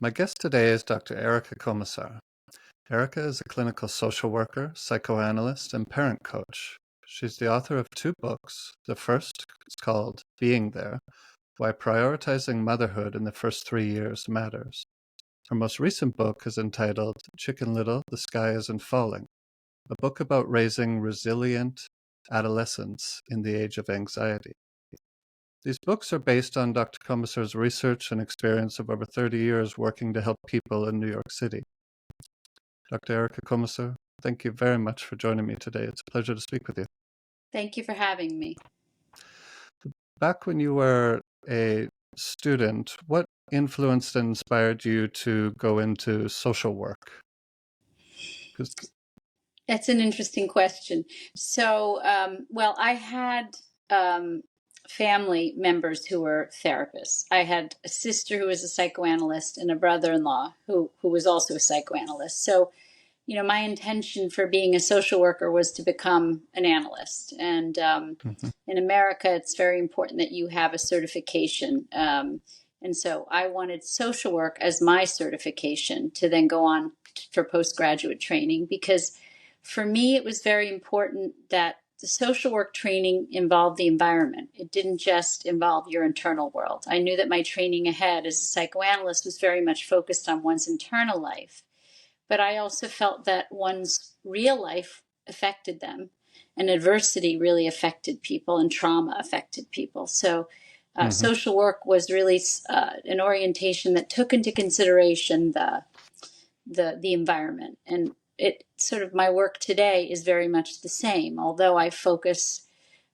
My guest today is Dr. Erica Komisar. Erica is a clinical social worker, psychoanalyst, and parent coach. She's the author of two books. The first is called Being There: Why Prioritizing Motherhood in the First 3 Years Matters. Her most recent book is entitled Chicken Little, The Sky Isn't Falling, a book about raising resilient adolescents in the age of anxiety. These books are based on Dr. Komisar's research and experience of over 30 years working to help people in New York City. Dr. Erica Komisar, thank you very much for joining me today. It's a pleasure to speak with you. Thank you for having me. Back when you were a student, what influenced and inspired you to go into social work? That's an interesting question. So, I had family members who were therapists. I had a sister who was a psychoanalyst and a brother-in-law who was also a psychoanalyst. So, my intention for being a social worker was to become an analyst. And in America, it's very important that you have a certification. And so I wanted social work as my certification to then go on for postgraduate training, because for me, it was very important that the social work training involved the environment. It didn't just involve your internal world. I knew that my training ahead as a psychoanalyst was very much focused on one's internal life. But I also felt that one's real life affected them, and adversity really affected people, and trauma affected people. So social work was really an orientation that took into consideration the environment. And it sort of, my work today is very much the same, although I focus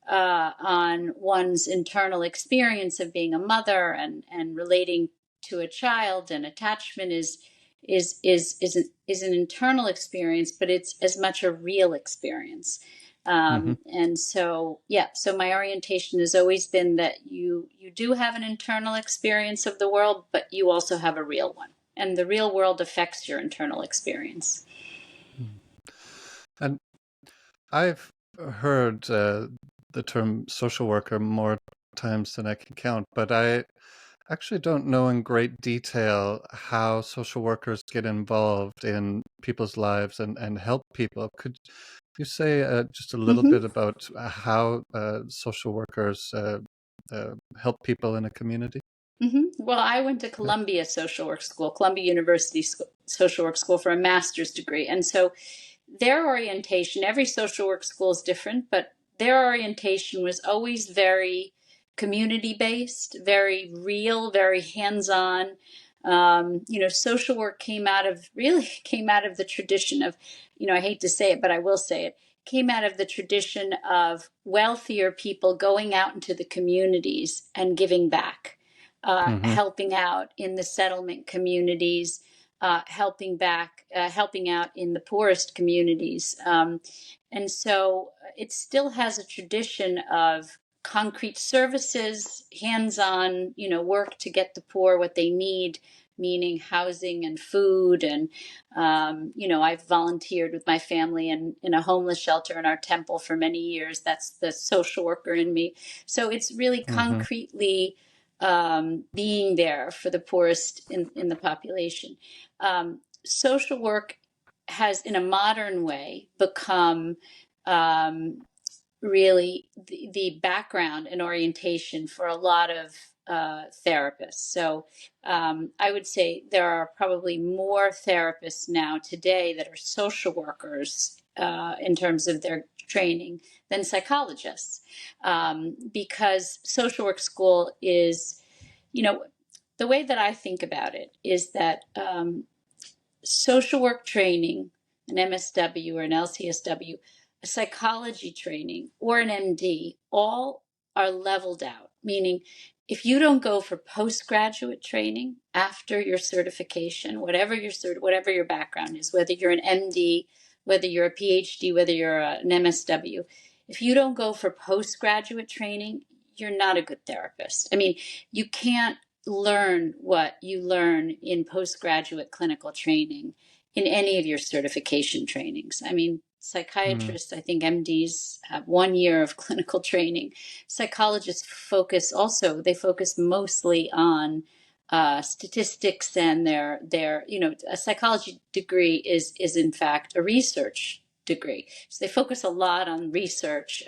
on one's internal experience of being a mother and relating to a child, and attachment is an internal experience, but it's as much a real experience. And so my orientation has always been that you do have an internal experience of the world, but you also have a real one. And the real world affects your internal experience. And I've heard the term social worker more times than I can count, but I actually don't know in great detail how social workers get involved in people's lives and help people. Could you say just a little bit about how social workers help people in a community? Well, I went to Columbia Social Work School, Columbia University Social Work School, for a master's degree. And so their orientation, every social work school is different, but their orientation was always very community-based, very real, very hands-on. Social work came out of the tradition of, I hate to say it, but I will say it, came out of the tradition of wealthier people going out into the communities and giving back. Helping out in the settlement communities, helping out in the poorest communities. And so it still has a tradition of concrete services, hands-on, work to get the poor what they need, meaning housing and food. And, I've volunteered with my family in a homeless shelter in our temple for many years. That's the social worker in me. So it's really concretely being there for the poorest in the population. Social work has, in a modern way, become really the background and orientation for a lot of therapists. So I would say there are probably more therapists now today that are social workers in terms of their training than psychologists, because social work school is, the way that I think about it is that social work training, an MSW or an LCSW, a psychology training, or an MD, all are leveled out, meaning if you don't go for postgraduate training after your certification, whatever your background is, whether you're an MD, whether you're a PhD, whether you're an MSW, if you don't go for postgraduate training, you're not a good therapist. I mean, you can't learn what you learn in postgraduate clinical training in any of your certification trainings. I mean, psychiatrists, I think MDs have 1 year of clinical training. Psychologists focus mostly on statistics and their a psychology degree is in fact a research degree. So they focus a lot on research.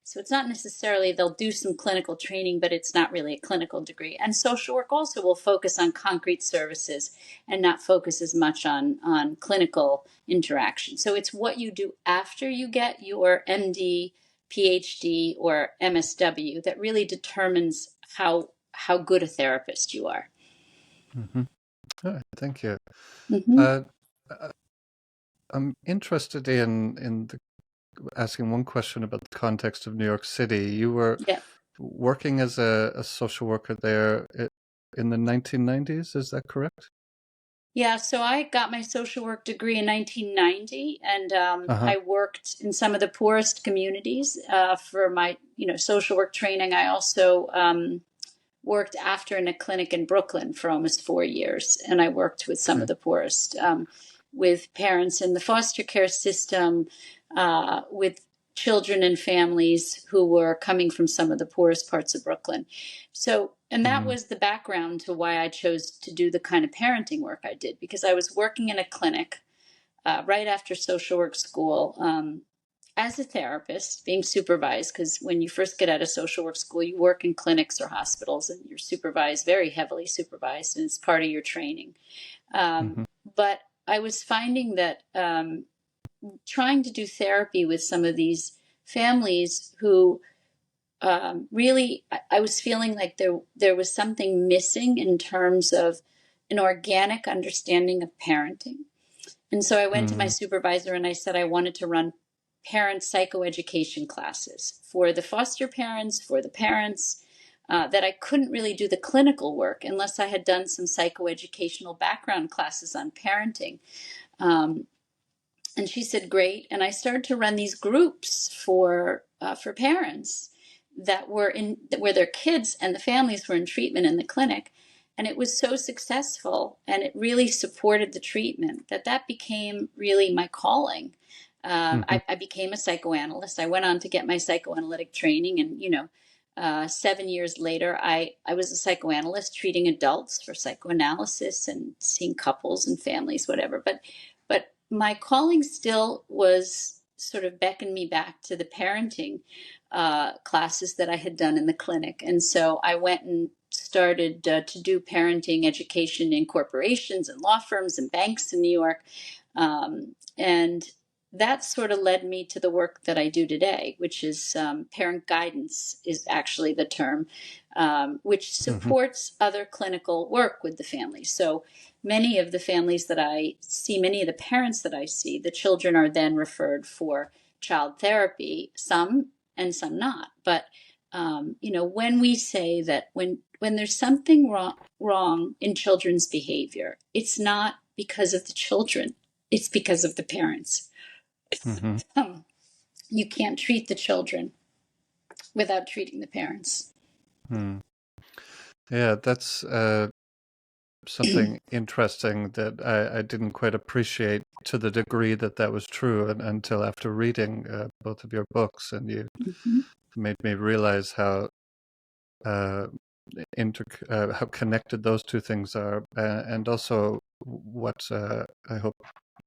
So it's not necessarily they'll do some clinical training, but it's not really a clinical degree. And social work also will focus on concrete services and not focus as much on clinical interaction. So it's what you do after you get your MD, PhD, or MSW that really determines how good a therapist you are. Mm-hmm. All right, thank you. Mm-hmm. I'm interested in asking one question about the context of New York City. You were working as a social worker there in the 1990s, is that correct? Yeah, so I got my social work degree in 1990, and I worked in some of the poorest communities for my social work training. I also worked after in a clinic in Brooklyn for almost 4 years, and I worked with some of the poorest, with parents in the foster care system, with children and families who were coming from some of the poorest parts of Brooklyn. So, and that was the background to why I chose to do the kind of parenting work I did, because I was working in a clinic right after social work school. As a therapist, being supervised, because when you first get out of social work school, you work in clinics or hospitals and you're supervised, very heavily supervised, and it's part of your training. But I was finding that trying to do therapy with some of these families who really, I was feeling like there was something missing in terms of an organic understanding of parenting. And so I went to my supervisor and I said I wanted to run parent psychoeducation classes for the foster parents, for the parents, that I couldn't really do the clinical work unless I had done some psychoeducational background classes on parenting. And she said, great. And I started to run these groups for parents that were where their kids and the families were in treatment in the clinic. And it was so successful and it really supported the treatment that became really my calling. I became a psychoanalyst. I went on to get my psychoanalytic training, and 7 years later, I was a psychoanalyst treating adults for psychoanalysis and seeing couples and families, whatever. But my calling still was sort of beckoned me back to the parenting classes that I had done in the clinic. And so I went and started to do parenting education in corporations and law firms and banks in New York. And that sort of led me to the work that I do today, which is parent guidance is actually the term, which supports other clinical work with the family. So many of the families that I see, many of the parents that I see, the children are then referred for child therapy, some and some not. But, when we say that when there's something wrong in children's behavior, it's not because of the children, it's because of the parents. You can't treat the children without treating the parents. Yeah, that's something interesting that I didn't quite appreciate to the degree that was true until after reading both of your books, and you made me realize how how connected those two things are, and also what I hope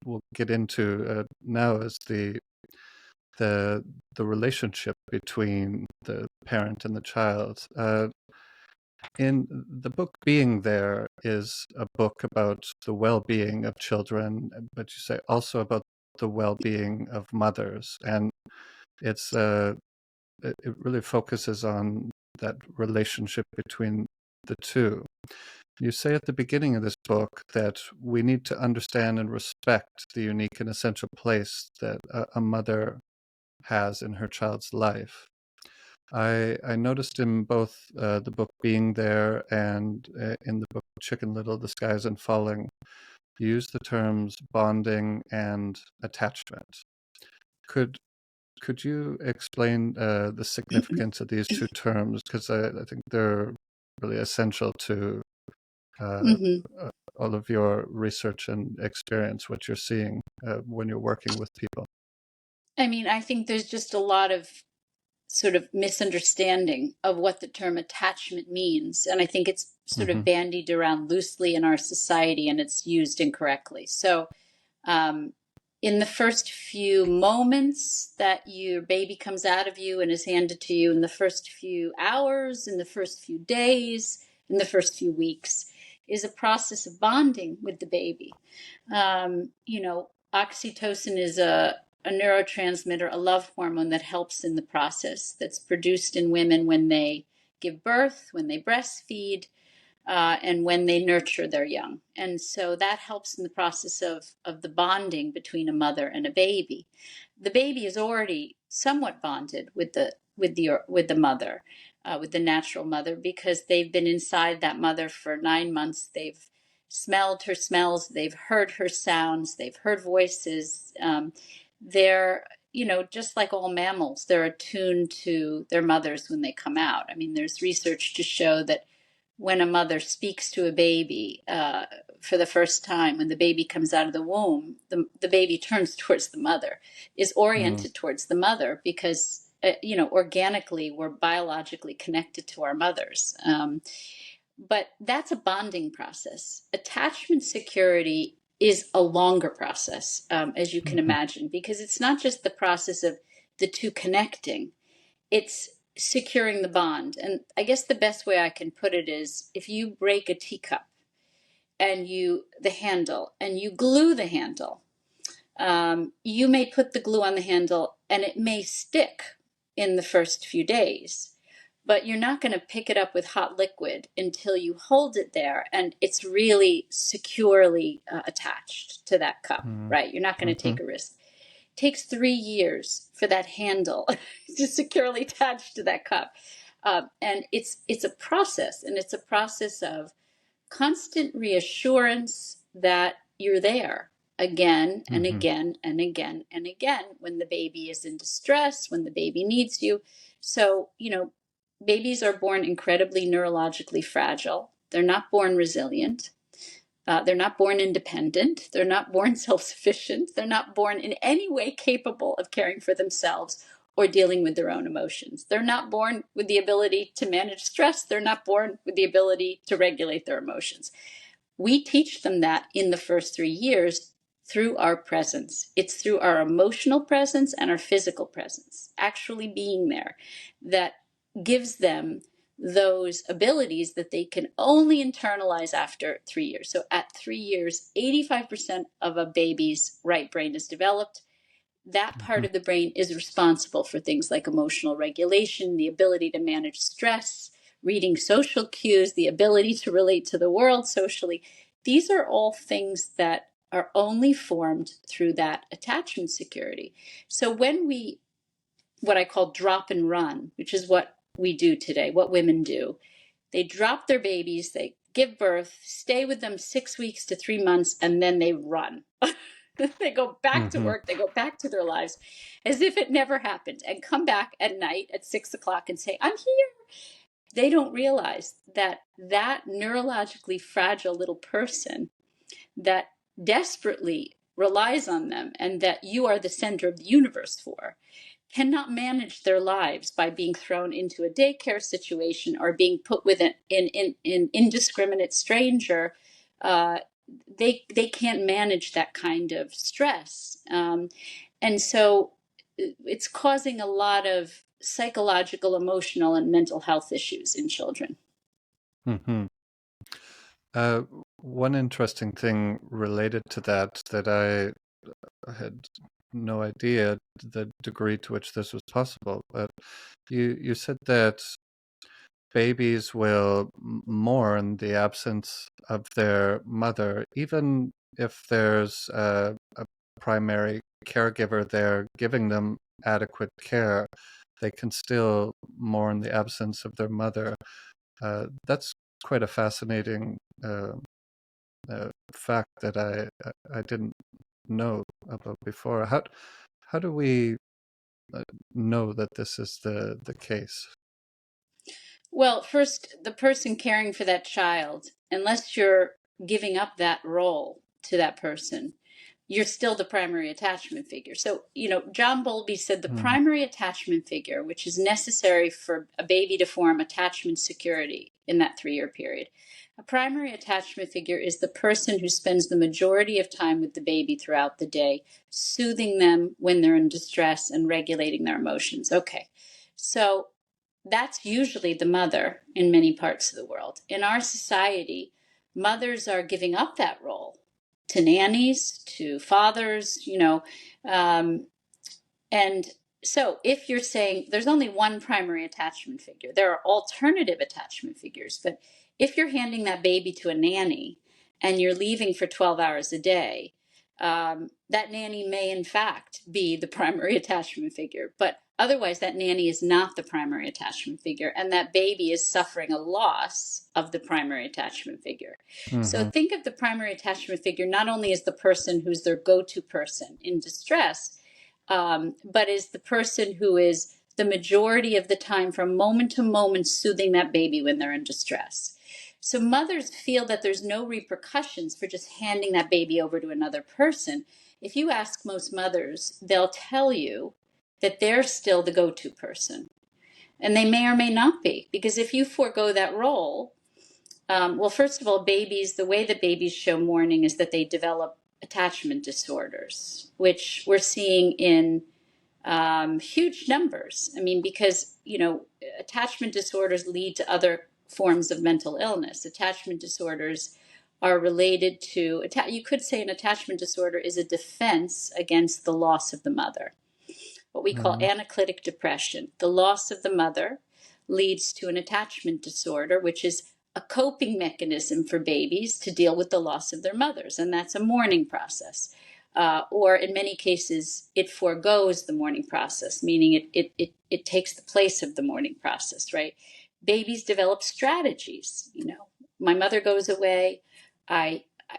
we'll get into now is the relationship between the parent and the child. In the book Being There is a book about the well-being of children, but you say also about the well-being of mothers, and it's it really focuses on that relationship between the two. You say at the beginning of this book that we need to understand and respect the unique and essential place that a mother has in her child's life. I noticed in both the book Being There and in the book Chicken Little, The Sky Isn't Falling, you use the terms bonding and attachment. Could you explain the significance of these two terms? Because I think they're really essential to all of your research and experience, what you're seeing when you're working with people. I mean, I think there's just a lot of sort of misunderstanding of what the term attachment means. And I think it's sort of Mm-hmm. bandied around loosely in our society, and it's used incorrectly. So in the first few moments that your baby comes out of you and is handed to you, in the first few hours, in the first few days, in the first few weeks, is a process of bonding with the baby. Oxytocin is a neurotransmitter, a love hormone that helps in the process, that's produced in women when they give birth, when they breastfeed, and when they nurture their young. And so that helps in the process of the bonding between a mother and a baby. The baby is already somewhat bonded with the mother, with the natural mother, because they've been inside that mother for 9 months. They've smelled her smells, they've heard her sounds, they've heard voices. They're just like all mammals, they're attuned to their mothers when they come out. I mean, there's research to show that when a mother speaks to a baby for the first time, when the baby comes out of the womb, the baby turns towards the mother, is oriented towards the mother, because, organically, we're biologically connected to our mothers. But that's a bonding process. Attachment security is a longer process, as you can Mm-hmm. imagine, because it's not just the process of the two connecting, it's securing the bond. And I guess the best way I can put it is, if you break a teacup and the handle, and you glue the handle, you may put the glue on the handle and it may stick in the first few days, but you're not going to pick it up with hot liquid until you hold it there and it's really securely attached to that cup, right? You're not going to take a risk. It takes 3 years for that handle to securely attach to that cup. And it's a process, and it's a process of constant reassurance that you're there again and again and again and again when the baby is in distress, when the baby needs you. So, babies are born incredibly neurologically fragile. They're not born resilient. They're not born independent. They're not born self-sufficient. They're not born in any way capable of caring for themselves or dealing with their own emotions. They're not born with the ability to manage stress. They're not born with the ability to regulate their emotions. We teach them that in the first 3 years through our presence. It's through our emotional presence and our physical presence, actually being there, that gives them those abilities that they can only internalize after 3 years. So at 3 years, 85% of a baby's right brain is developed. That part of the brain is responsible for things like emotional regulation, the ability to manage stress, reading social cues, the ability to relate to the world socially. These are all things that are only formed through that attachment security. So when we, what I call drop and run, which is what we do today, what women do, they drop their babies, they give birth, stay with them 6 weeks to 3 months, and then they run. They go back to work, they go back to their lives as if it never happened, and come back at night at 6 o'clock and say, I'm here. They don't realize that neurologically fragile little person that desperately relies on them and that you are the center of the universe for cannot manage their lives by being thrown into a daycare situation or being put with an indiscriminate stranger. They can't manage that kind of stress. And so it's causing a lot of psychological, emotional, and mental health issues in children. Mm-hmm. One interesting thing related to that I had no idea the degree to which this was possible, but you said that babies will mourn the absence of their mother, even if there's a primary caregiver there giving them adequate care. They can still mourn the absence of their mother. That's quite a fascinating fact that I didn't know about before. How do we know that this is the case? Well, first, the person caring for that child, unless you're giving up that role to that person, you're still the primary attachment figure. So, John Bowlby said the primary attachment figure, which is necessary for a baby to form attachment security, in that 3-year period. A primary attachment figure is the person who spends the majority of time with the baby throughout the day, soothing them when they're in distress and regulating their emotions. Okay, so that's usually the mother in many parts of the world. In our society, mothers are giving up that role to nannies, to fathers, and so if you're saying there's only one primary attachment figure, there are alternative attachment figures. But if you're handing that baby to a nanny and you're leaving for 12 hours a day, that nanny may in fact be the primary attachment figure. But otherwise, that nanny is not the primary attachment figure, and that baby is suffering a loss of the primary attachment figure. So think of the primary attachment figure not only as the person who's their go-to person in distress, but is the person who is the majority of the time from moment to moment soothing that baby when they're in distress. So mothers feel that there's no repercussions for just handing that baby over to another person. If you ask most mothers, they'll tell you that they're still the go-to person. And they may or may not be, because if you forego that role, well, first of all, babies, the way that babies show mourning is that they develop attachment disorders, which we're seeing in huge numbers. I mean, because, attachment disorders lead to other forms of mental illness. Attachment disorders are related to, you could say an attachment disorder is a defense against the loss of the mother, what we call anaclitic depression. The loss of the mother leads to an attachment disorder, which is a coping mechanism for babies to deal with the loss of their mothers, and that's a mourning process. Or in many cases, it forgoes the mourning process, meaning it takes the place of the mourning process, right? Babies develop strategies. My mother goes away.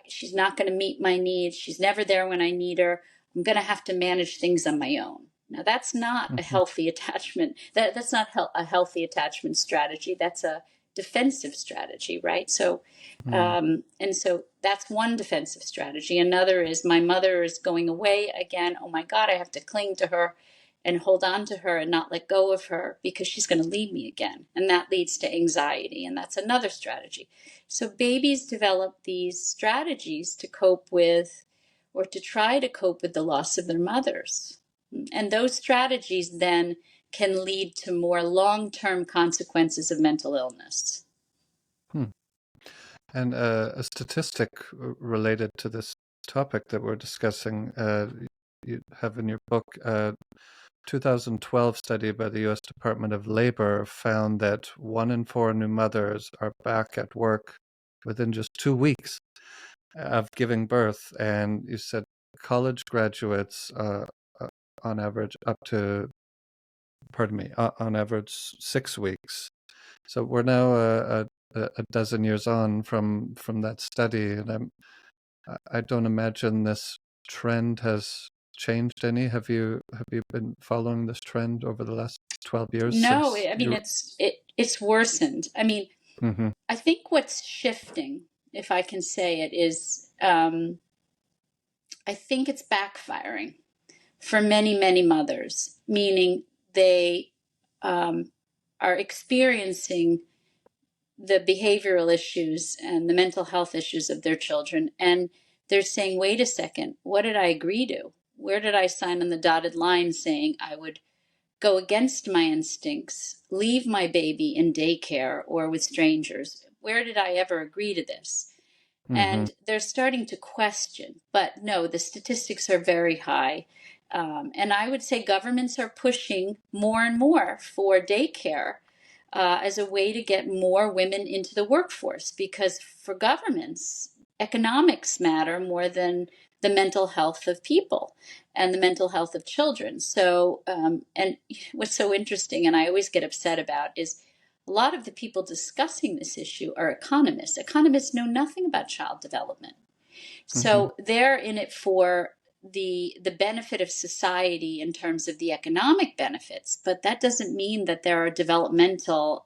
She's not going to meet my needs. She's never there when I need her. I'm going to have to manage things on my own. Now, that's not a healthy attachment. That's not a healthy attachment strategy. That's a defensive strategy, right? So, and so that's one defensive strategy. Another is my mother is going away again. Oh my God, I have to cling to her and hold on to her and not let go of her because she's going to leave me again. And that leads to anxiety. And that's another strategy. So babies develop these strategies to cope with, or to try to cope with, the loss of their mothers. And those strategies then can lead to more long-term consequences of mental illness. And a statistic related to this topic that we're discussing, you have in your book, 2012 study by the U.S. Department of Labor found that 1 in 4 new mothers are back at work within just 2 weeks of giving birth. And you said college graduates, on average, on average 6 weeks. So we're now a dozen years on from that study, and I don't imagine this trend has changed any. Have you been following this trend over the last 12 years? No, I mean it's worsened. I mean, I think what's shifting, if I can say it, is I think it's backfiring for many, many mothers, meaning they are experiencing the behavioral issues and the mental health issues of their children. And they're saying, wait a second, what did I agree to? Where did I sign on the dotted line saying I would go against my instincts, leave my baby in daycare or with strangers? Where did I ever agree to this? And they're starting to question. But no, the statistics are very high. And I would say governments are pushing more and more for daycare as a way to get more women into the workforce, because for governments, economics matter more than the mental health of people and the mental health of children. So, and what's so interesting, and I always get upset about, is a lot of the people discussing this issue are economists. Economists know nothing about child development. So they're in it for the benefit of society in terms of the economic benefits, but that doesn't mean that there are developmental,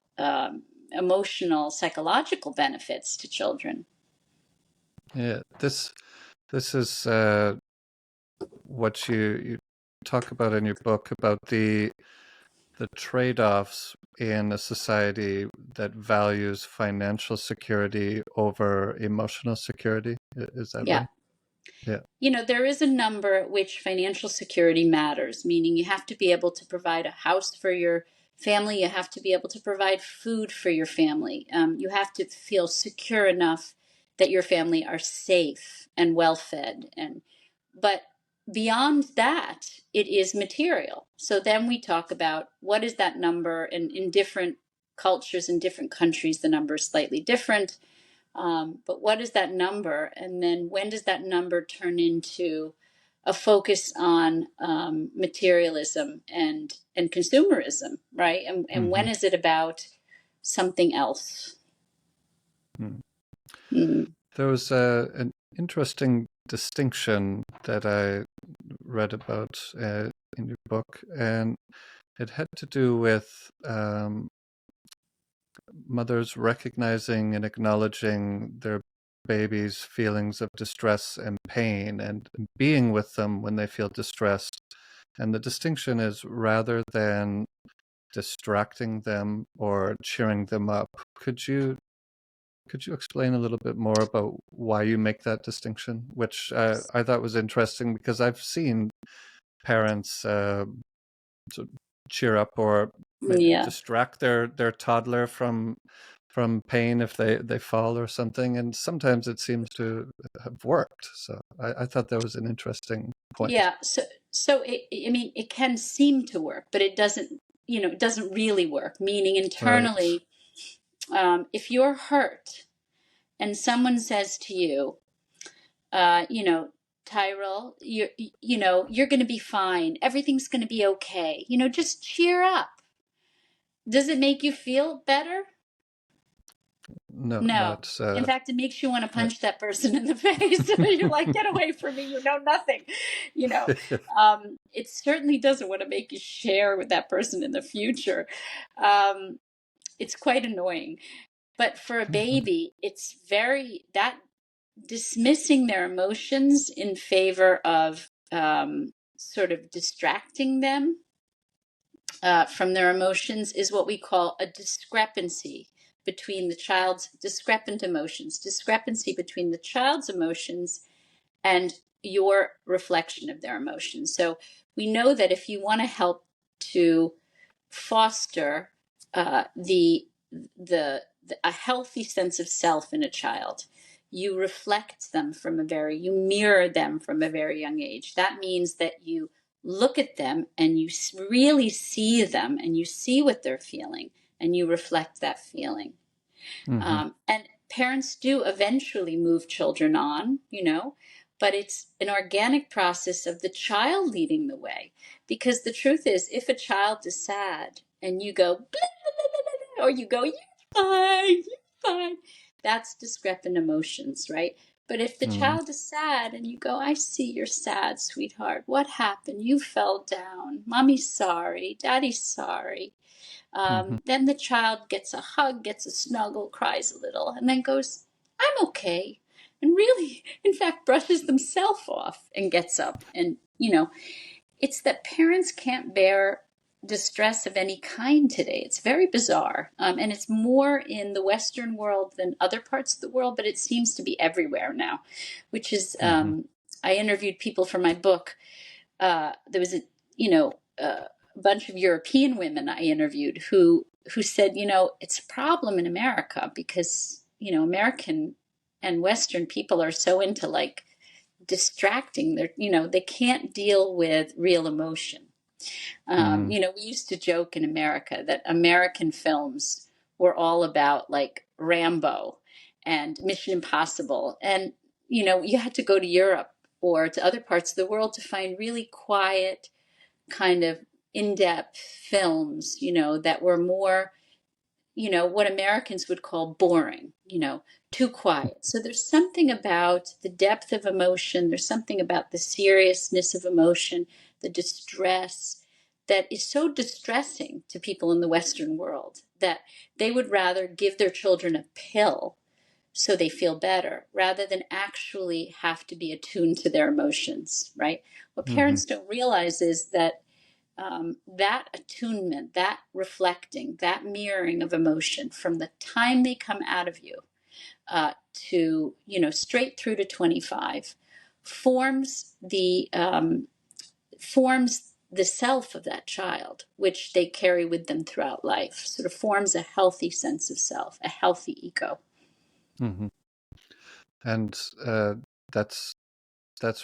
emotional, psychological benefits to children. Yeah, this is what you talk about in your book, about the trade-offs in a society that values financial security over emotional security. Is that Yeah. right? Yeah. There is a number at which financial security matters, meaning you have to be able to provide a house for your family. You have to be able to provide food for your family. You have to feel secure enough that your family are safe and well fed. But beyond that, it is material. So then we talk about what is that number, and in different cultures, in different countries, the number is slightly different. But what is that number? And then when does that number turn into a focus on materialism and consumerism, right? And Mm-hmm. when is it about something else? Mm. Mm. There was an interesting distinction that I read about in your book, and it had to do with mothers recognizing and acknowledging their babies' feelings of distress and pain and being with them when they feel distressed. And the distinction is rather than distracting them or cheering them up. Could you explain a little bit more about why you make that distinction, which I thought was interesting because I've seen parents sort of cheer up or maybe Yeah. distract their toddler from pain if they fall or something, and sometimes it seems to have worked. So I thought that was an interesting point. Yeah. So I mean, it can seem to work, but it doesn't, it doesn't really work. Meaning Right. internally, if you're hurt and someone says to you, Tyrell, you're going to be fine. Everything's going to be okay. Just cheer up. Does it make you feel better? No, No. not In fact, it makes you want to right. punch that person in the face. You're like, get away from me. You know nothing. You know, it certainly doesn't want to make you share with that person in the future. It's quite annoying. But for a Mhm. baby, it's that dismissing their emotions in favor of sort of distracting them from their emotions is what we call a discrepancy between the child's discrepancy between the child's emotions and your reflection of their emotions. So we know that if you want to help to foster the a healthy sense of self in a child, you reflect them you mirror them from a very young age. That means that you look at them and you really see them and you see what they're feeling and you reflect that feeling. Mhm. And parents do eventually move children on, but it's an organic process of the child leading the way. Because the truth is, if a child is sad and you go, blah, blah, blah, blah, or you go, you're fine, that's discrepant emotions, right? But if the Mhm. child is sad and you go, I see you're sad, sweetheart. What happened? You fell down. Mommy's sorry. Daddy's sorry. Mhm. Then the child gets a hug, gets a snuggle, cries a little, and then goes, I'm okay. And really, in fact, brushes themselves off and gets up. And, it's that parents can't bear distress of any kind today. It's very bizarre. And it's more in the Western world than other parts of the world, but it seems to be everywhere now, which is, Mhm. I interviewed people for my book. There was a bunch of European women I interviewed who said, it's a problem in America because American and Western people are so into like distracting. They can't deal with real emotion. Mhm. We used to joke in America that American films were all about like Rambo and Mission Impossible. And, you had to go to Europe or to other parts of the world to find really quiet, kind of in depth films, that were more, what Americans would call boring, too quiet. So there's something about the depth of emotion, there's something about the seriousness of emotion, the distress that is so distressing to people in the Western world that they would rather give their children a pill so they feel better rather than actually have to be attuned to their emotions, right? What Mhm. parents don't realize is that that attunement, that reflecting, that mirroring of emotion from the time they come out of you to, straight through to 25, forms the self of that child, which they carry with them throughout life, sort of forms a healthy sense of self, a healthy ego. Mm-hmm. And that's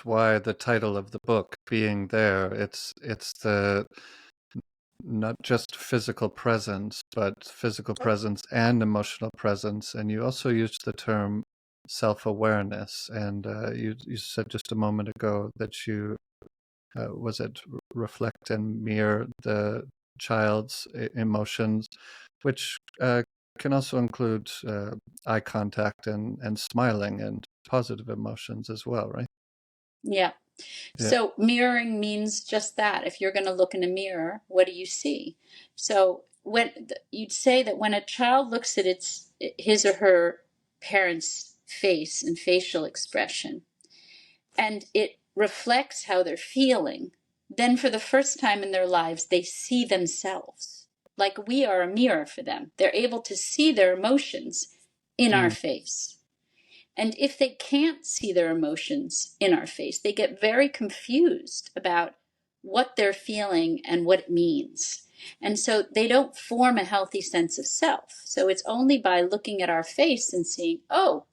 why the title of the book, Being There, it's the not just physical presence, but physical presence and emotional presence. And you also used the term self-awareness. And you said just a moment ago that you was it reflect and mirror the child's emotions, which can also include eye contact and smiling and positive emotions as well, right? Yeah. Yeah. So mirroring means just that. If you're going to look in a mirror, what do you see? So you'd say that when a child looks at his or her parent's face and facial expression, and it reflects how they're feeling, then for the first time in their lives, they see themselves. Like we are a mirror for them. They're able to see their emotions in our face. And if they can't see their emotions in our face, they get very confused about what they're feeling and what it means. And so they don't form a healthy sense of self. So it's only by looking at our face and seeing, oh,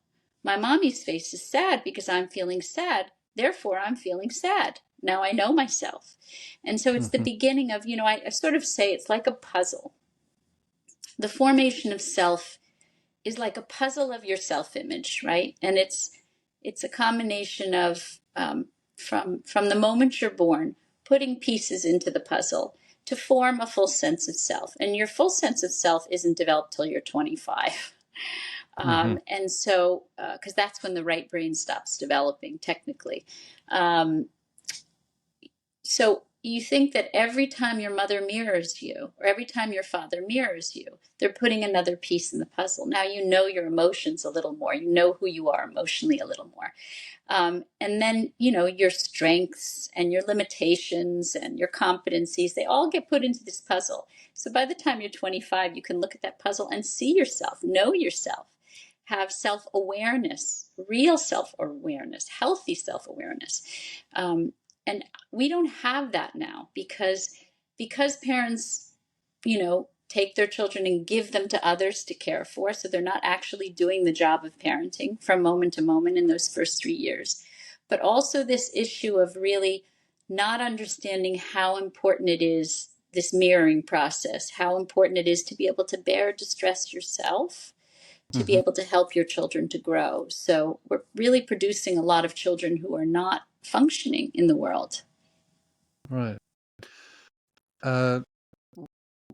my mommy's face is sad because I'm feeling sad. Therefore, I'm feeling sad. Now I know myself. And so it's the beginning of, I sort of say it's like a puzzle. The formation of self is like a puzzle of your self-image, right? And it's a combination of from the moment you're born, putting pieces into the puzzle to form a full sense of self. And your full sense of self isn't developed till you're 25. And so, because that's when the right brain stops developing, technically. So you think that every time your mother mirrors you, or every time your father mirrors you, they're putting another piece in the puzzle. Now you know your emotions a little more. You know who you are emotionally a little more. And then, your strengths and your limitations and your competencies, they all get put into this puzzle. So by the time you're 25, you can look at that puzzle and see yourself, know yourself, have self-awareness, real self-awareness, healthy self-awareness. And we don't have that now because parents, take their children and give them to others to care for. So they're not actually doing the job of parenting from moment to moment in those first 3 years. But also this issue of really not understanding how important it is, this mirroring process, how important it is to be able to bear distress yourself, to be able to help your children to grow. So we're really producing a lot of children who are not functioning in the world. Right.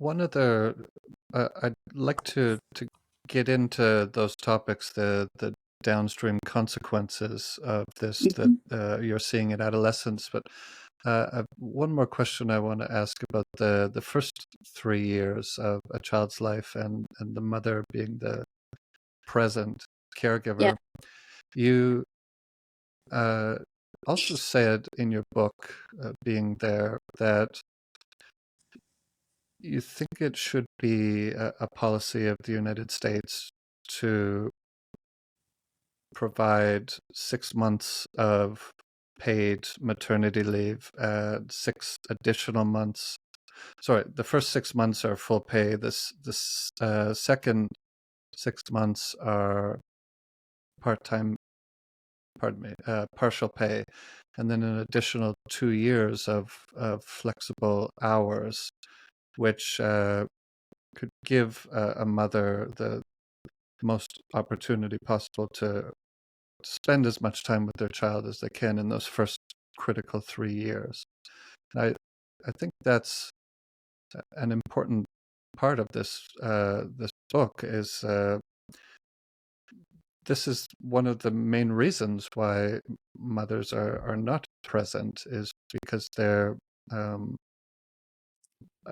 One other, I'd like to get into those topics, the downstream consequences of this that you're seeing in adolescence. But I've one more question I want to ask about the first 3 years of a child's life and the mother being the present caregiver. Yeah. You also said in your book, Being There, that you think it should be a policy of the United States to provide 6 months of paid maternity leave, 6 additional months. Sorry, the first 6 months are full pay. This second 6 months are part-time, partial pay, and then an additional 2 years of flexible hours, which could give a mother the most opportunity possible to spend as much time with their child as they can in those first critical 3 years. And I think that's an important part of this book. Is this is one of the main reasons why mothers are not present, is because they're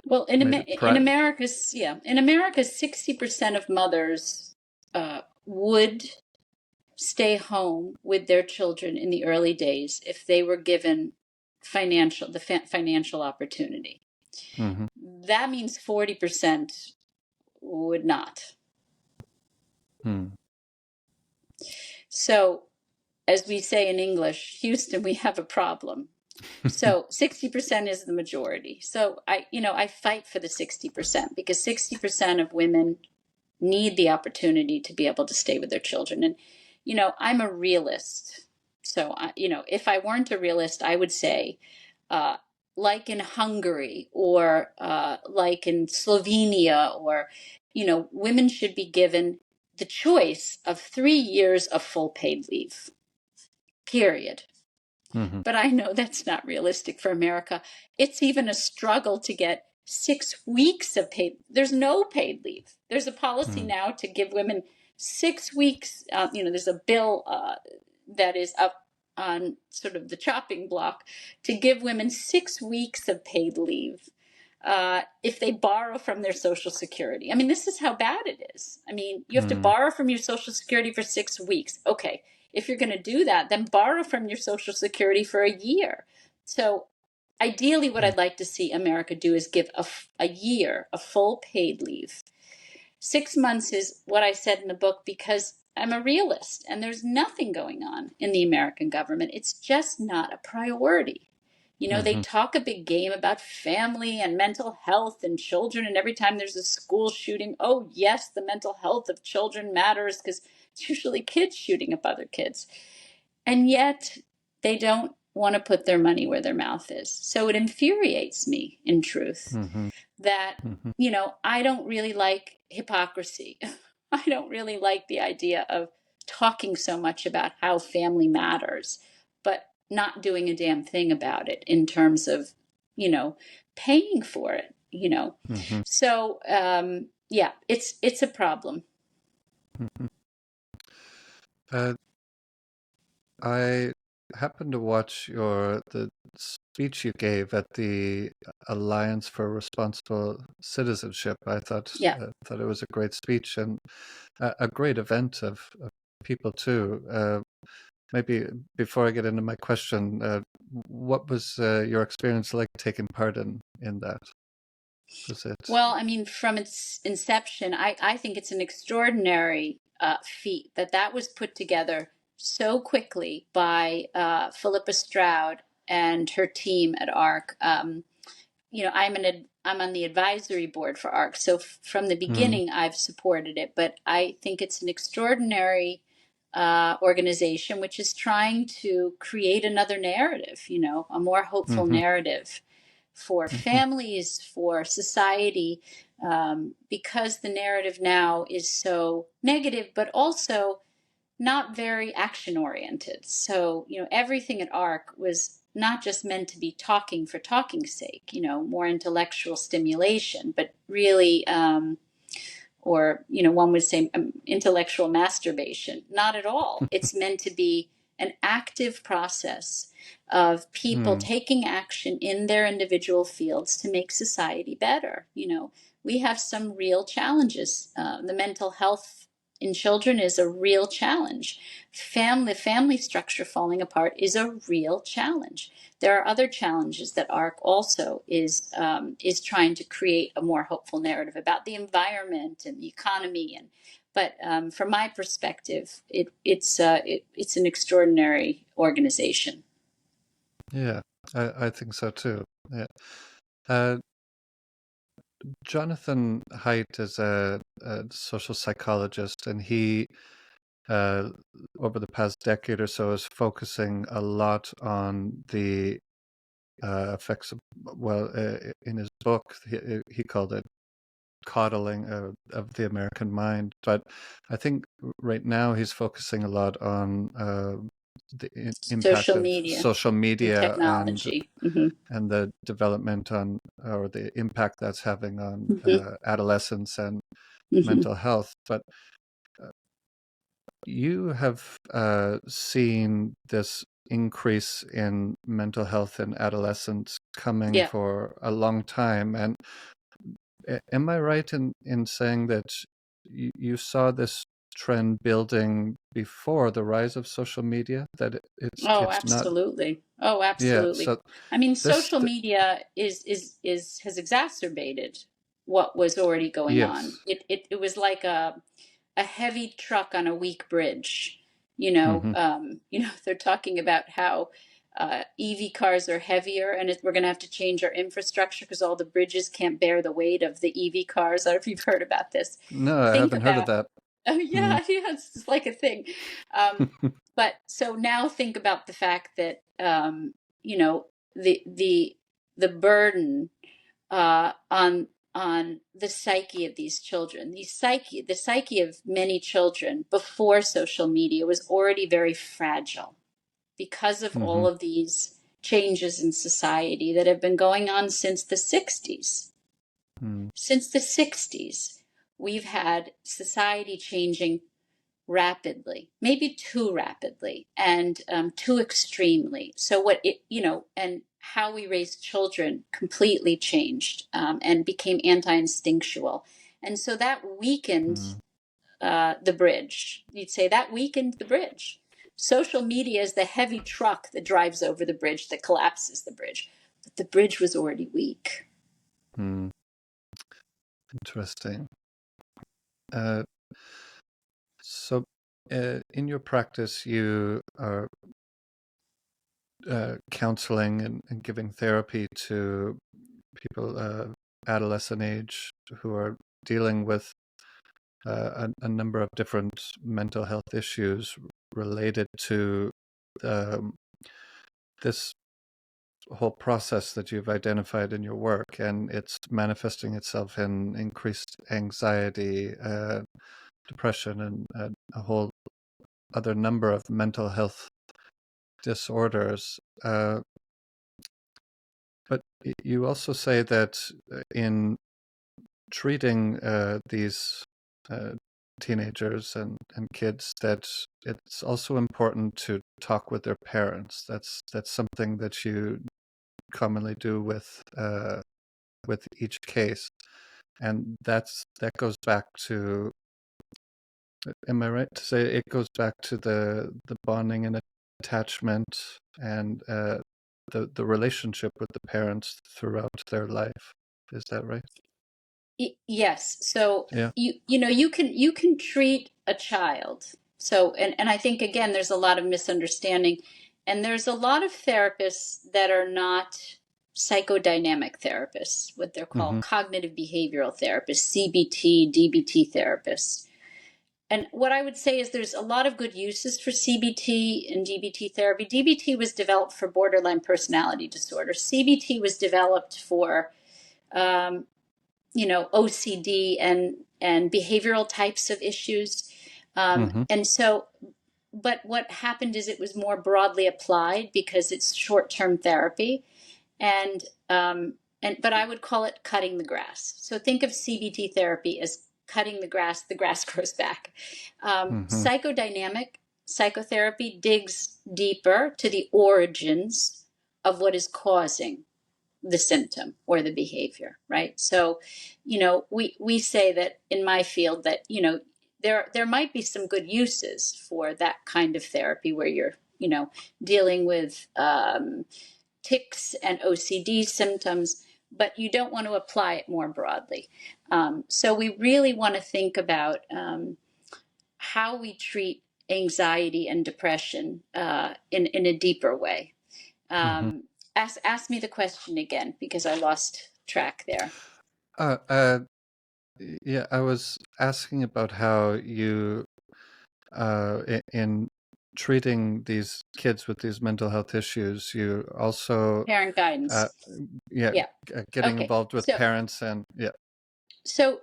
Well, in America, 60% of mothers would stay home with their children in the early days if they were given financial opportunity. Mm-hmm. That means 40% would not. Mm. So, as we say in English, Houston, we have a problem. So 60% is the majority. So I fight for the 60% because 60% of women need the opportunity to be able to stay with their children. And, I'm a realist. So, if I weren't a realist, I would say, uh, like in Hungary or like in Slovenia, or, women should be given the choice of 3 years of full paid leave, period. Mm-hmm. But I know that's not realistic for America. It's even a struggle to get 6 weeks of paid. There's no paid leave. There's a policy Mm. now to give women 6 weeks. There's a bill that is up on sort of the chopping block to give women 6 weeks of paid leave if they borrow from their Social Security. I mean, this is how bad it is. I mean, you have to Mm. borrow from your Social Security for 6 weeks. Okay, if you're going to do that, then borrow from your Social Security for a year. So ideally, what Mm. I'd like to see America do is give a year of full paid leave. 6 months is what I said in the book because I'm a realist and there's nothing going on in the American government. It's just not a priority. They Mm-hmm. talk a big game about family and mental health and children. And every time there's a school shooting, oh, yes, the mental health of children matters because it's usually kids shooting up other kids. And yet they don't want to put their money where their mouth is. So it infuriates me, in truth, Mm-hmm. that, Mm-hmm. I don't really like hypocrisy. I don't really like the idea of talking so much about how family matters, but not doing a damn thing about it in terms of, paying for it. Mm-hmm. So, yeah, it's a problem. Mm-hmm. Uh, I happened to watch the speech you gave at the Alliance for Responsible Citizenship. I Yeah. thought it was a great speech and a great event of people too. Maybe before I get into my question, what was your experience like taking part in that? Was it? Well, I mean, from its inception, I think it's an extraordinary feat that was put together so quickly by Philippa Stroud and her team at ARC. I'm on the advisory board for ARC, so from the Mm. beginning, I've supported it. But I think it's an extraordinary organization which is trying to create another narrative, a more hopeful Mm-hmm. narrative for Mm-hmm. families, for society, because the narrative now is so negative, but also not very action oriented. So, everything at ARC was not just meant to be talking for talking's sake, more intellectual stimulation, but really, or, one would say intellectual masturbation. Not at all. It's meant to be an active process of people Mm. taking action in their individual fields to make society better. We have some real challenges. The mental health in children is a real challenge. Family structure falling apart is a real challenge. There are other challenges that ARC also is trying to create a more hopeful narrative about the environment and the economy. But from my perspective, it's an extraordinary organization. Yeah, I think so too. Yeah. Uh, Jonathan Haidt is a social psychologist, and he, uh, over the past decade or so, is focusing a lot on the effects of, well, in his book, he called it coddling of the American mind. But I think right now he's focusing a lot on the impact Social of media social and media technology. Hmm. and the development on, or the impact that's having on Hmm. adolescence and Hmm. mental health. But uh, you have seen this increase in mental health in adolescents coming Yeah. for a long time. And am I right in saying that you saw this trend building before the rise of social media, that Oh, it's not. absolutely. Oh, Yeah, absolutely. so I mean, this social media is has exacerbated what was already going on. yes. It was like a heavy truck on a weak bridge. Hmm. They're talking about how EV cars are heavier, and we're going to have to change our infrastructure because all the bridges can't bear the weight of the EV cars. I don't know if you've heard about this. No, I Think haven't heard of about, that. oh Mm. yeah, yeah, it's like a thing. But so now think about the fact that you know the burden on the psyche of these children. The psyche of many children before social media was already very fragile because of all Hmm. of these changes in society that have been going on since the 60s. Mm. Since the 60s, we've had society changing rapidly, maybe too rapidly and too extremely. So and how we raise children completely changed and became anti-instinctual. And so that weakened Mm. the bridge. You'd say that weakened the bridge. Social media is the heavy truck that drives over the bridge, that collapses the bridge. But the bridge was already weak. Mm. Interesting. Uh, so, in your practice, you are counseling and giving therapy to people adolescent age who are dealing with a number of different mental health issues related to um, this whole process that you've identified in your work, and it's manifesting itself in increased anxiety, depression, and a whole other number of mental health disorders. But you also say that in treating these uh, teenagers and kids, that it's also important to talk with their parents. That's something that you commonly do with each case, and that goes back to. Am I right to say it goes back to the bonding and attachment and the relationship with the parents throughout their life? Is that right? Yes. So Yeah. you can treat a child. So and I think again there's a lot of misunderstanding, and there's a lot of therapists that are not psychodynamic therapists, what they're Mm-hmm. called cognitive behavioral therapists, CBT, DBT therapists. And what I would say is there's a lot of good uses for CBT and DBT therapy. DBT was developed for borderline personality disorder. CBT was developed for um, OCD and behavioral types of issues. Mm-hmm. And so, but what happened is it was more broadly applied because it's short-term therapy, and but I would call it cutting the grass. So think of CBT therapy as cutting the grass grows back. Mm-hmm. Psychodynamic psychotherapy digs deeper to the origins of what is causing the symptom or the behavior, right? So, we say that in my field that, there might be some good uses for that kind of therapy where you're, dealing with tics and OCD symptoms, but you don't want to apply it more broadly. So we really want to think about how we treat anxiety and depression in a deeper way. Mm-hmm. Ask me the question again because I lost track there. Uh, uh, yeah, I was asking about how you, in treating these kids with these mental health issues, you also, Parent uh, guidance. yeah, Yeah. getting Okay. involved with So parents and yeah. so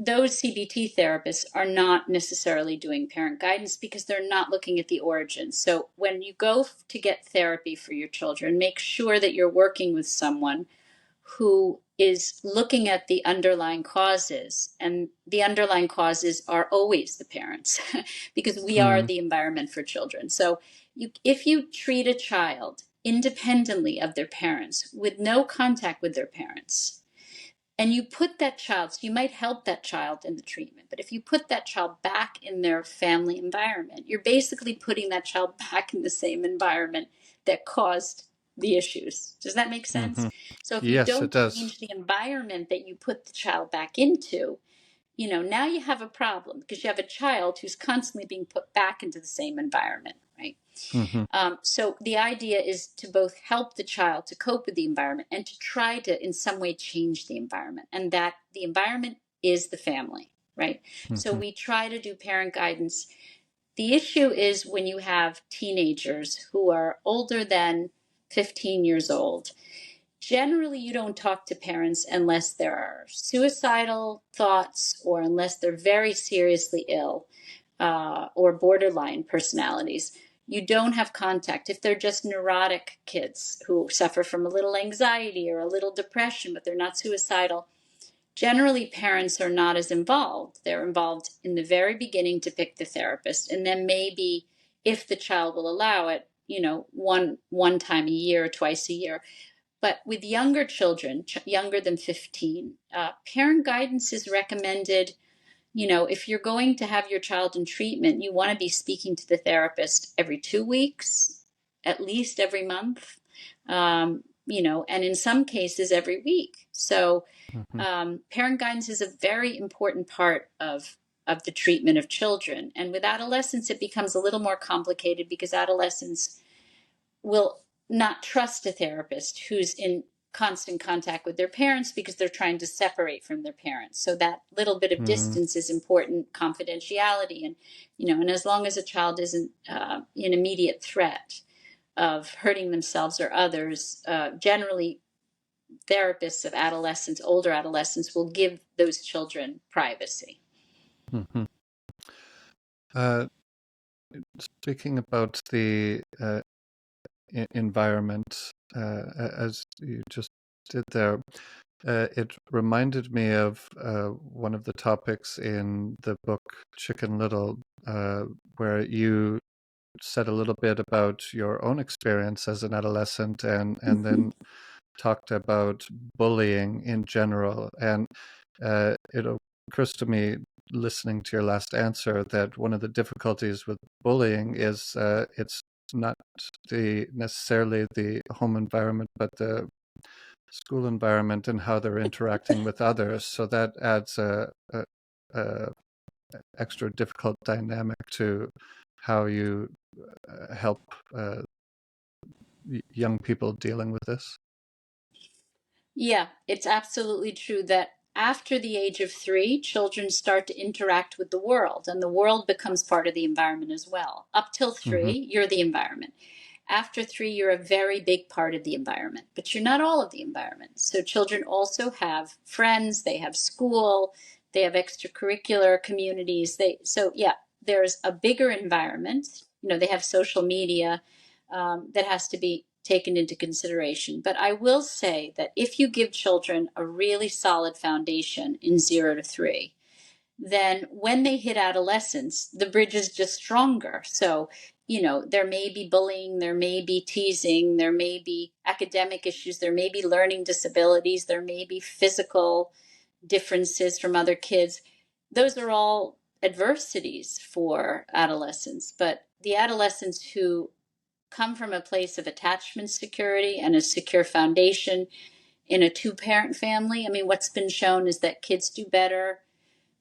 those CBT therapists are not necessarily doing parent guidance because they're not looking at the origins. So when you go to get therapy for your children, make sure that you're working with someone who is looking at the underlying causes, and the underlying causes are always the parents because we are Mm, the environment for children. So if you treat a child independently of their parents with no contact with their parents, and you put that child, so you might help that child in the treatment, but if you put that child back in their family environment, you're basically putting that child back in the same environment that caused the issues. Does that make sense? Mm-hmm. So if you Yes, it don't does. change the environment that you put the child back into, now you have a problem because you have a child who's constantly being put back into the same environment, right? Mm-hmm. So the idea is to both help the child to cope with the environment and to try to, in some way, change the environment. And that the environment is the family, right? So Mm-hmm. we try to do parent guidance. The issue is when you have teenagers who are older than 15 years old. Generally, you don't talk to parents unless there are suicidal thoughts or unless they're very seriously ill or borderline personalities. You don't have contact. If they're just neurotic kids who suffer from a little anxiety or a little depression, but they're not suicidal, generally parents are not as involved. They're involved in the very beginning to pick the therapist, and then maybe if the child will allow it, one time a year or twice a year. But with younger children, younger than 15, parent guidance is recommended. If you're going to have your child in treatment, you want to be speaking to the therapist every 2 weeks, at least every month, and in some cases every week. So Mm-hmm. parent guidance is a very important part of the treatment of children. And with adolescents, it becomes a little more complicated because adolescents will not trust a therapist who's in constant contact with their parents because they're trying to separate from their parents. So that little bit of Mm-hmm. distance is important, confidentiality, and as long as a child isn't in immediate threat of hurting themselves or others, generally therapists of adolescents, older adolescents, will give those children privacy. Mm-hmm. Speaking about the environment, as you just did there, it reminded me of one of the topics in the book Chicken Little, where you said a little bit about your own experience as an adolescent and then talked about bullying in general. And it occurs to me, listening to your last answer, that one of the difficulties with bullying is it's not necessarily the home environment, but the school environment and how they're interacting with others. So that adds a extra difficult dynamic to how you help young people dealing with this. Yeah, it's absolutely true that after the age of 3, children start to interact with the world, and the world becomes part of the environment as well. Up till Mm-hmm. 3, you're the environment. After 3, you're a very big part of the environment, but you're not all of the environment. So children also have friends, they have school, they have extracurricular communities. There's a bigger environment. They have social media that has to be taken into consideration. But I will say that if you give children a really solid foundation in 0 to 3, then when they hit adolescence, the bridge is just stronger. So, there may be bullying, there may be teasing, there may be academic issues, there may be learning disabilities, there may be physical differences from other kids. Those are all adversities for adolescents. But the adolescents who come from a place of attachment security and a secure foundation in a 2-parent family, I mean, what's been shown is that kids do better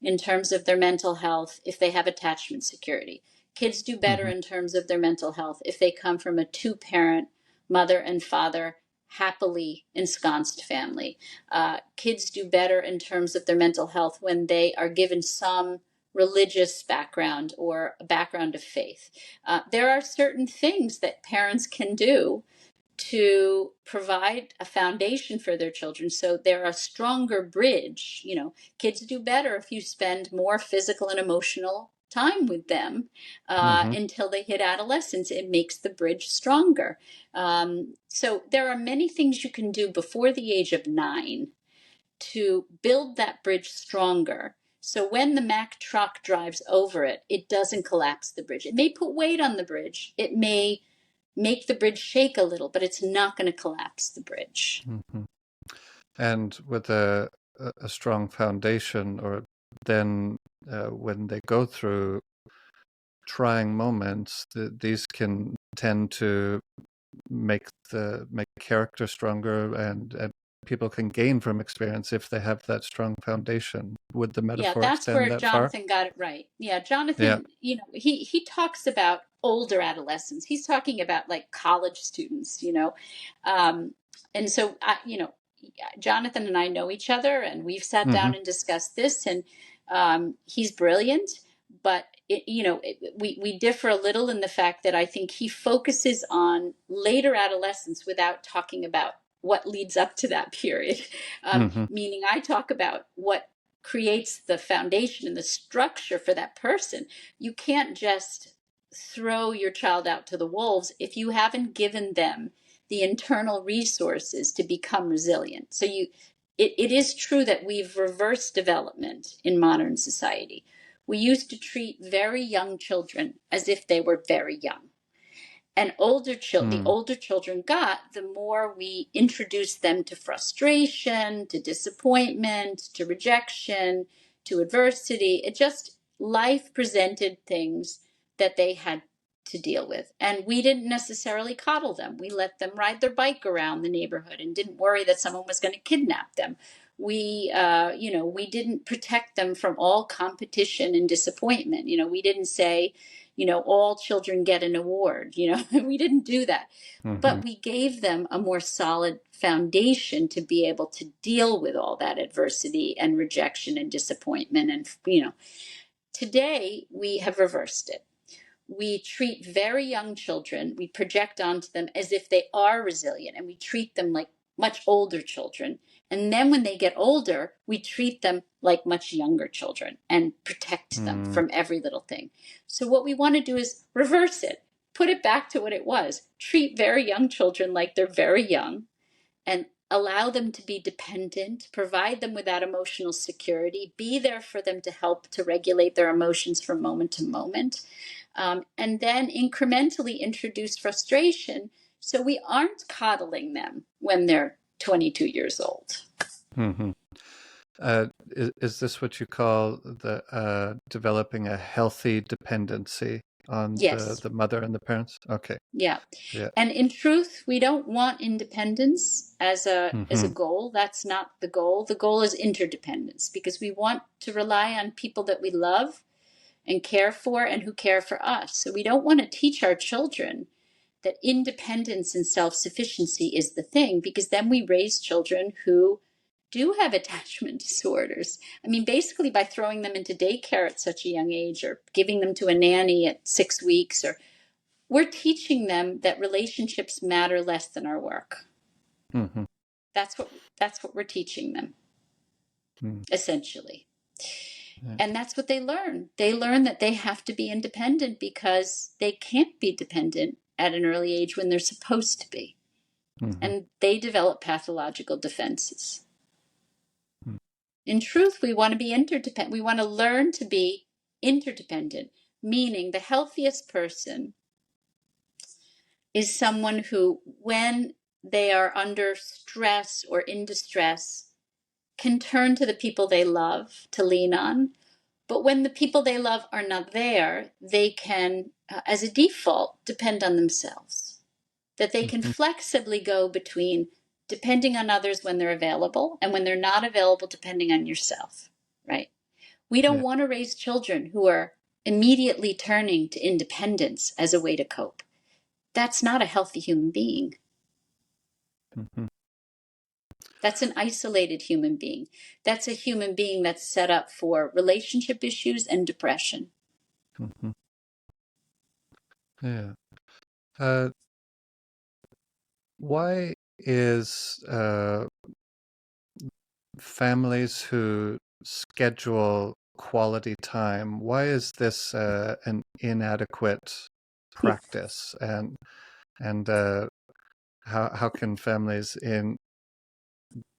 in terms of their mental health if they have attachment security. Kids do better Mm-hmm. in terms of their mental health if they come from a 2-parent mother and father happily ensconced family. Kids do better in terms of their mental health when they are given some religious background or a background of faith. There are certain things that parents can do to provide a foundation for their children so they're a stronger bridge. Kids do better if you spend more physical and emotional time with them Mm-hmm. until they hit adolescence. It makes the bridge stronger. So there are many things you can do before the age of 9 to build that bridge stronger. So when the Mack truck drives over it, it doesn't collapse the bridge. It may put weight on the bridge. It may make the bridge shake a little, but it's not going to collapse the bridge. Mm-hmm. And with a a strong foundation, or then when they go through trying moments, these can tend to make character stronger, and people can gain from experience if they have that strong foundation. Would the Yeah, metaphor that's extend where that far? Jonathan got it right. Yeah, Yeah. Jonathan, he talks about older adolescents. He's talking about like college students, Um, and so Jonathan and I know each other, and we've sat Mm-hmm. down and discussed this, and he's brilliant. But we differ a little in the fact that I think he focuses on later adolescence without talking about what leads up to that period. Mm-hmm. Meaning, I talk about what creates the foundation and the structure for that person. You can't just throw your child out to the wolves if you haven't given them the internal resources to become resilient. So it is true that we've reversed development in modern society. We used to treat very young children as if they were very young. And the Mm. older children got, the more we introduced them to frustration, to disappointment, to rejection, to adversity. It just, life presented things that they had to deal with. And we didn't necessarily coddle them. We let them ride their bike around the neighborhood and didn't worry that someone was going to kidnap them. We didn't protect them from all competition and disappointment. We didn't say, all children get an award. We didn't do that. Mm-hmm. But we gave them a more solid foundation to be able to deal with all that adversity and rejection and disappointment. And, today we have reversed it. We treat very young children, we project onto them as if they are resilient, and we treat them like much older children. And then when they get older, we treat them like much younger children and protect them Mm. from every little thing. So what we want to do is reverse it, put it back to what it was. Treat very young children like they're very young, and allow them to be dependent, provide them with that emotional security, be there for them to help to regulate their emotions from moment to moment, and then incrementally introduce frustration so we aren't coddling them when they're 22 years old. Mm-hmm. Is this what you call developing a healthy dependency on Yes. the mother and the parents? Okay. Yeah. Yeah. And in truth, we don't want independence as a Mm-hmm. goal. That's not the goal. The goal is interdependence, because we want to rely on people that we love and care for and who care for us. So we don't want to teach our children that independence and self-sufficiency is the thing, because then we raise children who do have attachment disorders. I mean, basically by throwing them into daycare at such a young age, or giving them to a nanny at 6 weeks, or we're teaching them that relationships matter less than our work. Mm-hmm. That's what we're teaching them, Mm. essentially. Yeah. And that's what they learn. They learn that they have to be independent because they can't be dependent at an early age when they're supposed to be. Mm-hmm. And they develop pathological defenses. Mm. In truth, we want to be interdependent. We want to learn to be interdependent, meaning the healthiest person is someone who, when they are under stress or in distress, can turn to the people they love to lean on. But when the people they love are not there, they can, as a default, depend on themselves. That they can Mm-hmm. flexibly go between depending on others when they're available, and when they're not available, depending on yourself, right? We don't Yeah. want to raise children who are immediately turning to independence as a way to cope. That's not a healthy human being. Mm-hmm. That's an isolated human being. That's a human being that's set up for relationship issues and depression. Mm-hmm. Yeah. Uh, why is families who schedule quality time, why is this an inadequate practice? And how can families in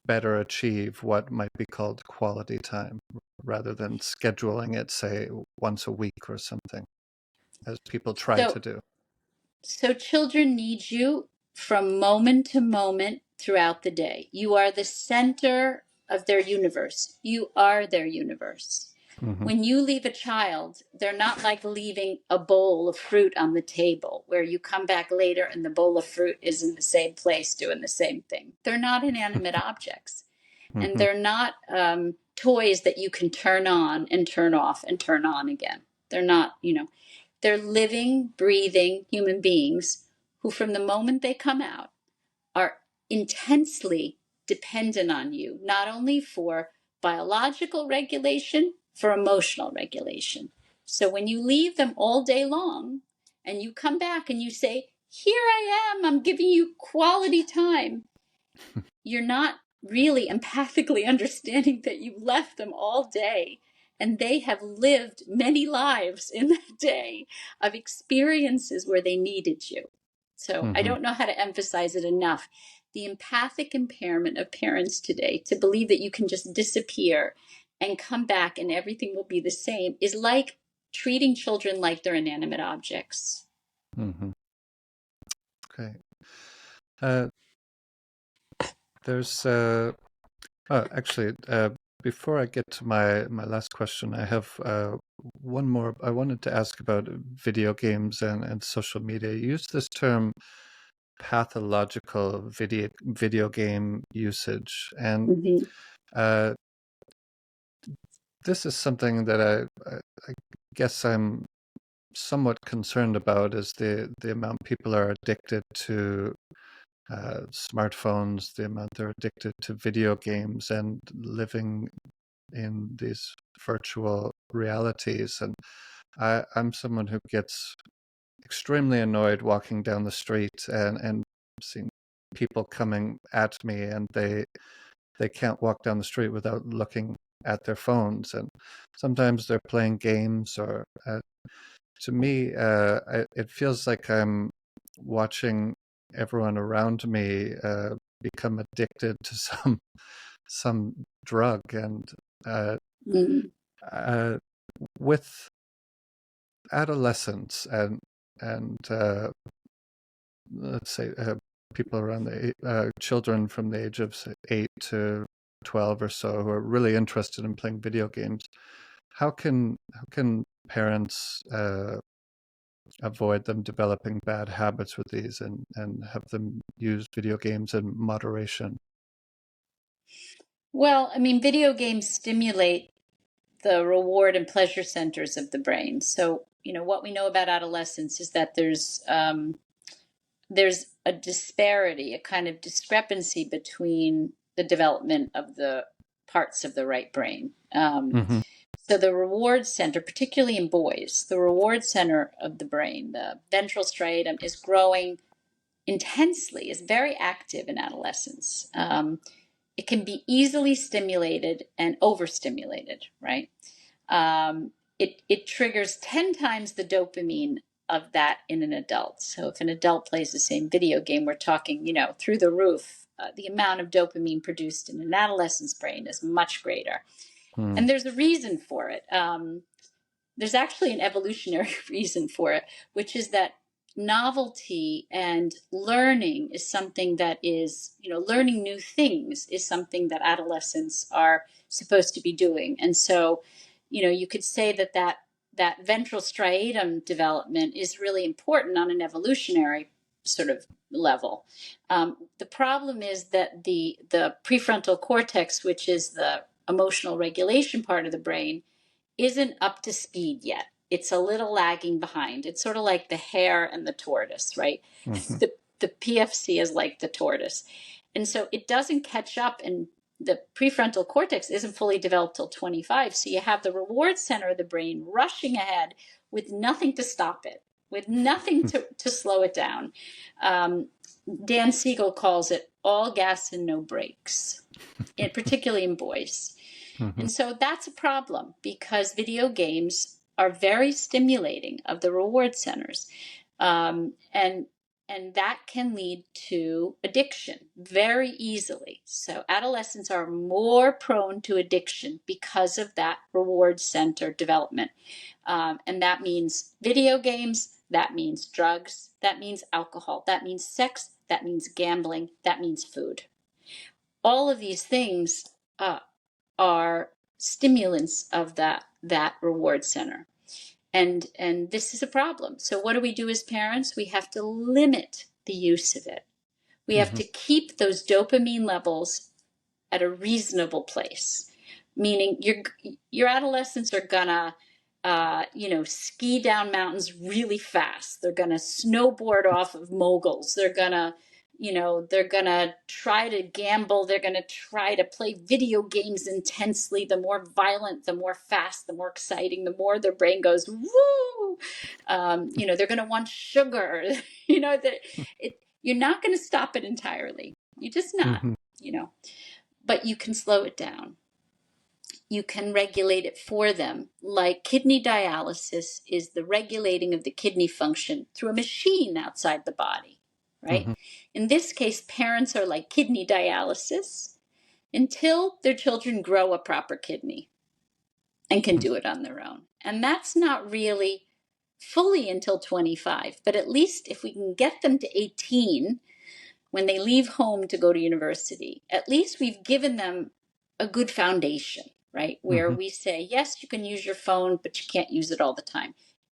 better achieve what might be called quality time rather than scheduling it, say, once a week or something, as people try to So, do? so children need you from moment to moment throughout the day. You are the center of their universe. You are their universe. Mm-hmm. When you leave a child, they're not like leaving a bowl of fruit on the table where you come back later and the bowl of fruit is in the same place doing the same thing. They're not inanimate objects. And Mm-hmm. they're not toys that you can turn on and turn off and turn on again. They're not, they're living, breathing human beings who, from the moment they come out, are intensely dependent on you, not only for biological regulation, for emotional regulation. So when you leave them all day long and you come back and you say, here I am, I'm giving you quality time, you're not really empathically understanding that you left them all day and they have lived many lives in that day of experiences where they needed you. So I don't know how to emphasize it enough. The empathic impairment of parents today to believe that you can just disappear and come back and everything will be the same is like treating children like they're inanimate objects. Mm-hmm. Okay. There's actually, before I get to my last question, I have one more. I wanted to ask about video games and social media. You use this term pathological video game usage, and Mm-hmm. this is something that I guess I'm somewhat concerned about, is the amount people are addicted to smartphones, the amount they're addicted to video games and living in these virtual realities. And I'm someone who gets extremely annoyed walking down the street and seeing people coming at me, and they can't walk down the street without looking at their phones. And sometimes they're playing games, or to me, it feels like I'm watching everyone around me become addicted to some drug. And Mm-hmm. with adolescents and let's say people around children from the age of say, 8 to 12 or so, who are really interested in playing video games, how can parents avoid them developing bad habits with these, and have them use video games in moderation? Well, I mean, video games stimulate the reward and pleasure centers of the brain. So, what we know about adolescence is that there's a disparity, a kind of discrepancy between the development of the parts of the right brain. Mm-hmm. So the reward center, particularly in boys, the reward center of the brain, the ventral striatum, is growing intensely, is very active in adolescence. It can be easily stimulated and overstimulated, right? It triggers 10 times the dopamine of that in an adult. So if an adult plays the same video game, we're talking, through the roof. The amount of dopamine produced in an adolescent's brain is much greater. Mm. And there's a reason for it. There's actually an evolutionary reason for it, which is that novelty and learning is something that is, learning new things is something that adolescents are supposed to be doing. And so, you could say that ventral striatum development is really important on an evolutionary sort of level. The problem is that the prefrontal cortex, which is the emotional regulation part of the brain, isn't up to speed yet. It's a little lagging behind. It's sort of like the hare and the tortoise, right? Mm-hmm. The PFC is like the tortoise. And so it doesn't catch up, and the prefrontal cortex isn't fully developed till 25. So you have the reward center of the brain rushing ahead with nothing to stop it, with nothing to slow it down. Dan Siegel calls it all gas and no brakes, particularly in boys. Mm-hmm. And so that's a problem because video games are very stimulating of the reward centers. And that can lead to addiction very easily. So adolescents are more prone to addiction because of that reward center development. And that means video games, that means drugs, that means alcohol, that means sex, that means gambling, that means food. All of these things are stimulants of that reward center. And this is a problem. So what do we do as parents? We have to limit the use of it. We have to keep those dopamine levels at a reasonable place, meaning your adolescents are gonna ski down mountains really fast. They're gonna snowboard off of moguls. They're gonna try to gamble. They're gonna try to play video games intensely. The more violent, the more fast, the more exciting, the more their brain goes woo. They're gonna want sugar. You're not gonna stop it entirely. You're just not. But you can slow it down. You can regulate it for them. Like kidney dialysis is the regulating of the kidney function through a machine outside the body, right? In this case, parents are like kidney dialysis until their children grow a proper kidney and can do it on their own. And that's not really fully until 25, but at least if we can get them to 18, when they leave home to go to university, at least we've given them a good foundation, right? Where we say, yes, you can use your phone, but you can't use it all the time.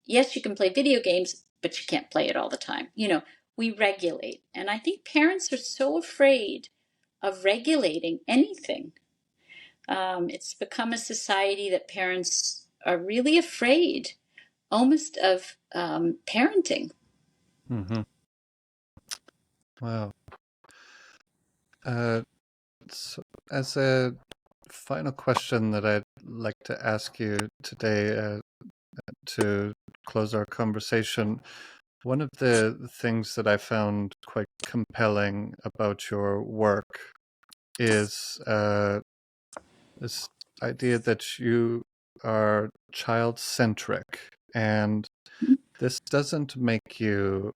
Yes, you can play video games, but you can't play it all the time. We regulate. And I think parents are so afraid of regulating anything. It's become a society that parents are really afraid almost of parenting. Wow. So as a final question that I'd like to ask you today to close our conversation, one of the things that I found quite compelling about your work is this idea that you are child-centric, and this doesn't make you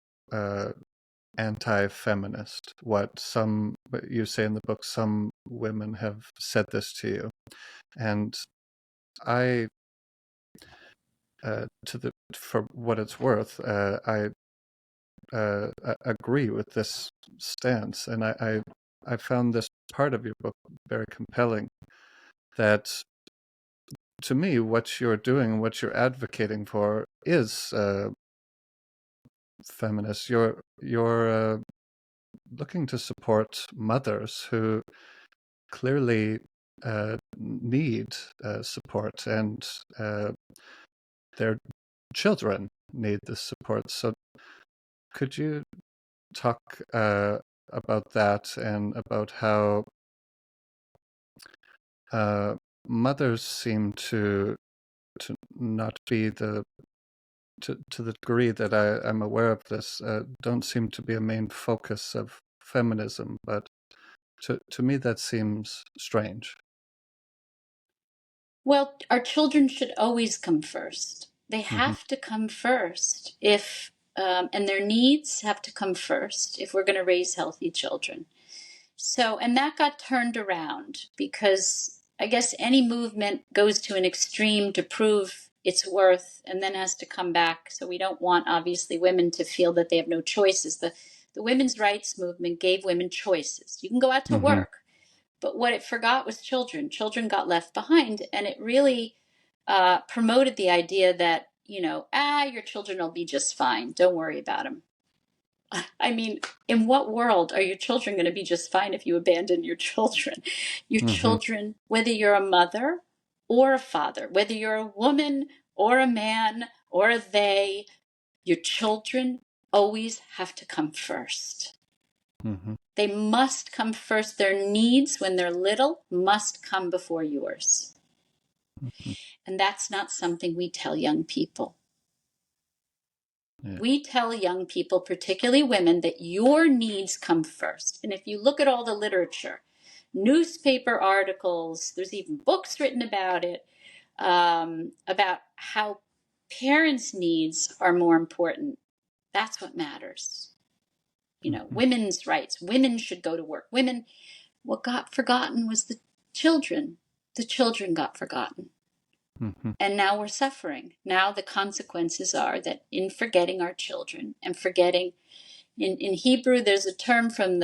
anti-feminist. What you say in the book, some women have said this to you, and I, for what it's worth, I agree with this stance, and I found this part of your book very compelling. That to me, what you're doing, what you're advocating for, is feminist. You're looking to support mothers who clearly need support, and their children need this support. So could you talk about that, and about how mothers seem to not be to the degree that I'm aware of this, don't seem to be a main focus of feminism, but to me that seems strange. Well, our children should always come first. They have to come first and their needs have to come first if we're going to raise healthy children. So, and that got turned around because I guess any movement goes to an extreme to prove its worth and then has to come back. So we don't want, obviously, women to feel that they have no choices. The women's rights movement gave women choices. You can go out to work. But what it forgot was children. Children got left behind. And it really promoted the idea that, your children will be just fine. Don't worry about them. I mean, in what world are your children going to be just fine if you abandon your children? Your children, whether you're a mother or a father, whether you're a woman or a man or a they, your children always have to come first. They must come first. Their needs when they're little must come before yours. And that's not something we tell young people. Yeah. We tell young people, particularly women, that your needs come first. And if you look at all the literature, newspaper articles, there's even books written about it, about how parents' needs are more important. That's what matters. Women's rights. Women should go to work. What got forgotten was the children. The children got forgotten. And now we're suffering. Now the consequences are that in forgetting our children and forgetting, in Hebrew, there's a term from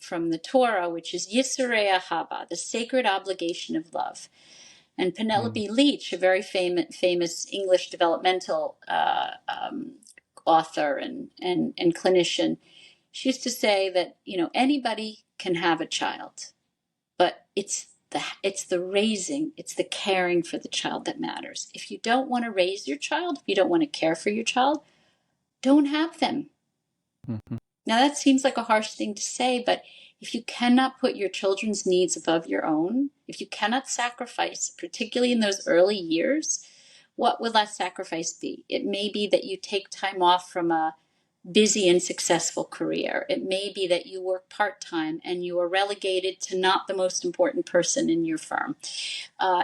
from the Torah, which is Yisurei Ahava, the sacred obligation of love. And Penelope Leach, a very famous English developmental author and clinician, she used to say that, anybody can have a child, but it's the raising, it's the caring for the child that matters. If you don't want to raise your child, if you don't want to care for your child, don't have them. Mm-hmm. Now that seems like a harsh thing to say, but if you cannot put your children's needs above your own, if you cannot sacrifice, particularly in those early years, what will that sacrifice be? It may be that you take time off from a busy and successful career. It may be that you work part-time and you are relegated to not the most important person in your firm.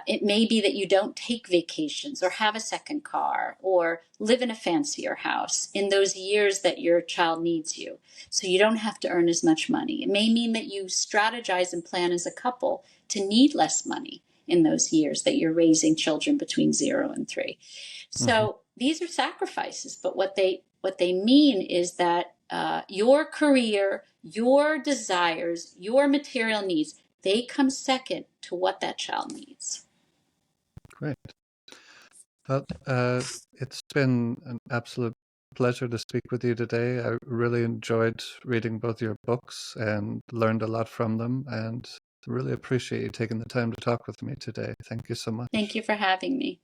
It may be that you don't take vacations or have a second car or live in a fancier house in those years that your child needs you, so you don't have to earn as much money. It may mean that you strategize and plan as a couple to need less money in those years that you're raising children between 0 and 3. So these are sacrifices, but what they mean is that your career, your desires, your material needs, they come second to what that child needs. Great. Well, it's been an absolute pleasure to speak with you today. I really enjoyed reading both your books and learned a lot from them, and really appreciate you taking the time to talk with me today. Thank you so much. Thank you for having me.